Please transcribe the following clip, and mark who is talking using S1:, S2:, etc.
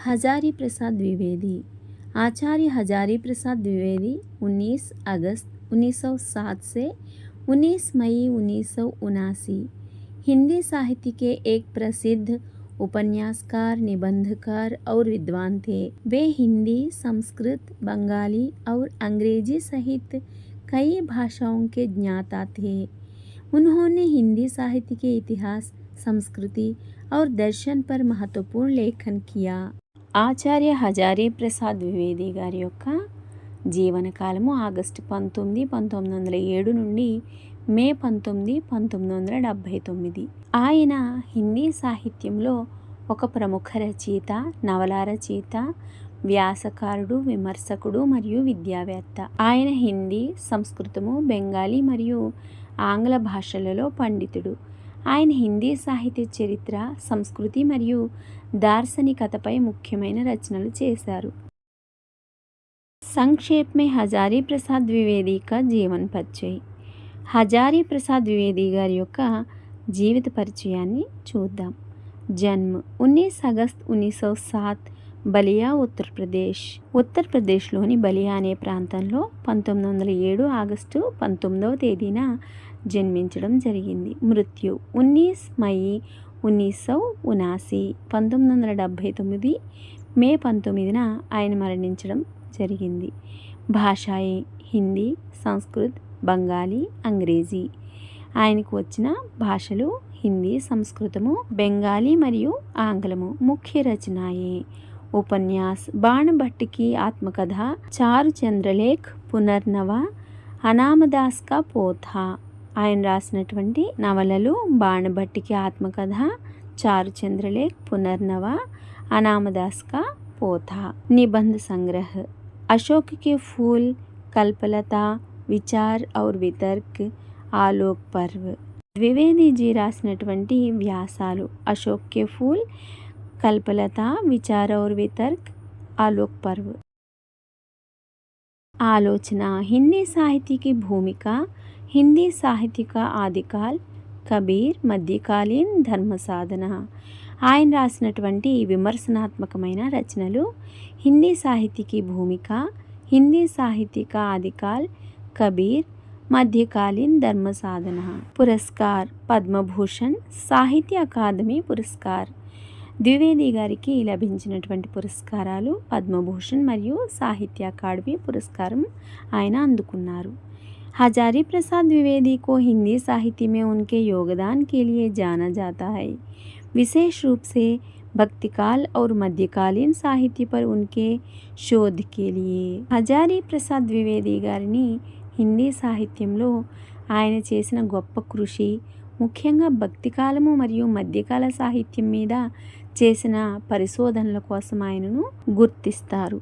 S1: हजारी प्रसाद द्विवेदी। आचार्य हजारी प्रसाद द्विवेदी 19 अगस्त 1907 से 19 मई 1979 हिंदी साहित्य के एक प्रसिद्ध उपन्यासकार, निबंधकार और विद्वान थे। वे हिंदी, संस्कृत, बंगाली और अंग्रेजी सहित कई भाषाओं के ज्ञाता थे। उन्होंने हिंदी साहित्य के इतिहास, संस्कृति और दर्शन पर महत्वपूर्ण लेखन किया। ఆచార్య హజారీ ప్రసాద్ ద్వివేది గారి యొక్క జీవనకాలము ఆగస్టు 19, 1907 నుండి మే 19, 1979. ఆయన హిందీ సాహిత్యంలో ఒక ప్రముఖ రచయిత, నవలా రచయిత, వ్యాసకారుడు, విమర్శకుడు మరియు విద్యావేత్త. ఆయన హిందీ, సంస్కృతము, బెంగాలీ మరియు ఆంగ్ల భాషలలో పండితుడు. ఆయన హిందీ సాహిత్య చరిత్ర, సంస్కృతి మరియు దార్శనికతపై ముఖ్యమైన రచనలు చేశారు. संक्षेप में हजारी प्रसाद द्विवेदी का जीवन परिचय. హజారీ ప్రసాద్ ద్వివేది గారి యొక్క జీవిత పరిచయాన్ని చూద్దాం. జన్మ 19 అగస్ట్ 1907 బలియా ఉత్తరప్రదేశ్. ఉత్తరప్రదేశ్లోని బలియా అనే ప్రాంతంలో 1907 ఆగస్టు 19వ తేదీన జన్మించడం జరిగింది. మృత్యు 19 మై 1979 1979 మే 19న ఆయన మరణించడం జరిగింది. భాష హిందీ, సంస్కృత్, బెంగాలీ, అంగ్రేజీ. ఆయనకు వచ్చిన భాషలు హిందీ, సంస్కృతము, బెంగాలీ మరియు ఆంగ్లము. ముఖ్య రచనాయే ఉపన్యాస్ బాణభట్టి की आत्मकथा, चारु चंद्रलेख, పునర్నవ, అనామదాస్ కా పోథా. ఆయన రాసినటువంటి నవలలు బాణభట్టికి ఆత్మకథ, చారు చంద్రలేఖ, పునర్నవ, అనామదాస్ కా పోథా. నిబంధ సంగ్రహ अशोक के फूल, कल्पलता, विचार और वितर्क, आलोक पर्व. ద్వివేది జీ రాసినటువంటి వ్యాసాలు అశోక్ కే ఫూల్, కల్పలత, విచార और वितर्क, आलोक पर्व. ఆలోచన हिंदी साहित्य की भूमिका, हिंदी साहित्य का आदिकाल, కబీర్, మధ్యకాలీన్ ధర్మ సాధన. ఆయన రాసినటువంటి విమర్శనాత్మకమైన రచనలు హిందీ సాహిత్యకి భూమిక, హిందీ సాహిత్యక ఆదికాల్, కబీర్, మధ్యకాలీన్ ధర్మ సాధన. పురస్కార్ పద్మభూషణ్, సాహిత్య అకాదమీ పురస్కార్. ద్వివేది గారికి లభించినటువంటి పురస్కారాలు పద్మభూషణ్ మరియు సాహిత్య అకాడమీ పురస్కారం ఆయన అందుకున్నారు. हजारी प्रसाद द्विवेदी को हिंदी साहित्य में उनके योगदान के लिए जाना जाता है, विशेष रूप से भक्तिकाल और मध्यकालीन साहित्य पर उनके शोध के लिए. హజారీ ప్రసాద్ ద్వివేది గారిని హిందీ సాహిత్యంలో ఆయన చేసిన గొప్ప కృషి, ముఖ్యంగా భక్తికాలము మరియు మధ్యకాల సాహిత్యం మీద చేసిన పరిశోధనల కోసం ఆయనను గుర్తిస్తారు.